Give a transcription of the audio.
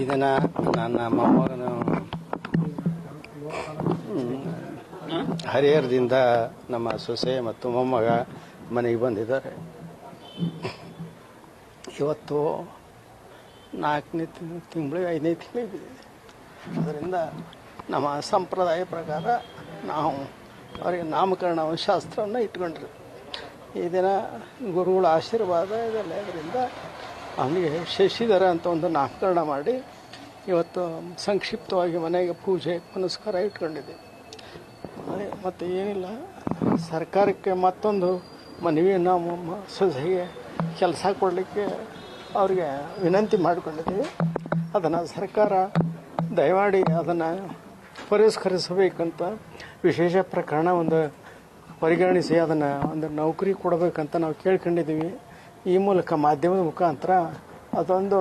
ಇದನ್ನ ನನ್ನ ಮೊಮ್ಮಗನ ಹರಿಹರದಿಂದ ನಮ್ಮ ಸೊಸೆ ಮತ್ತು ಮೊಮ್ಮಗ ಮನೆಗೆ ಬಂದಿದ್ದಾರೆ. ಇವತ್ತು 4ನೇ ತಿಂಗಳು 5ನೇ ತಿಂಗಳಿಗೆ ಅದರಿಂದ ನಮ್ಮ ಸಂಪ್ರದಾಯ ಪ್ರಕಾರ ನಾವು ಅವರಿಗೆ ನಾಮಕರಣ ಶಾಸ್ತ್ರವನ್ನು ಇಟ್ಕೊಂಡ್ರಿ. ಈ ದಿನ ಗುರುಗಳ ಆಶೀರ್ವಾದ ಇದೆಲ್ಲ ಇದರಿಂದ ಅವನಿಗೆ ಶಶಿಧರ ಅಂತ ಒಂದು ನಾಮಕರಣ ಮಾಡಿ ಇವತ್ತು ಸಂಕ್ಷಿಪ್ತವಾಗಿ ಮನೆಗೆ ಪೂಜೆ ಪುನಸ್ಕಾರ ಇಟ್ಕೊಂಡಿದ್ದೀವಿ. ಮತ್ತು ಏನಿಲ್ಲ, ಸರ್ಕಾರಕ್ಕೆ ಮತ್ತೊಂದು ಮನವಿ ನಾವು ಸೊಸೆಗೆ ಕೆಲಸ ಕೊಡಲಿಕ್ಕೆ ಅವ್ರಿಗೆ ವಿನಂತಿ ಮಾಡಿಕೊಂಡಿದ್ದೀವಿ. ಅದನ್ನು ಸರ್ಕಾರ ದಯಮಾಡಿ ಅದನ್ನು ಪರಿಷ್ಕರಿಸಬೇಕಂತ ವಿಶೇಷ ಪ್ರಕರಣ ಒಂದು ಪರಿಗಣಿಸಿ ಅದನ್ನು ಒಂದು ನೌಕರಿ ಕೊಡಬೇಕಂತ ನಾವು ಕೇಳ್ಕೊಂಡಿದ್ದೀವಿ. ಈ ಮೂಲಕ ಮಾಧ್ಯಮದ ಮುಖಾಂತರ ಅದೊಂದು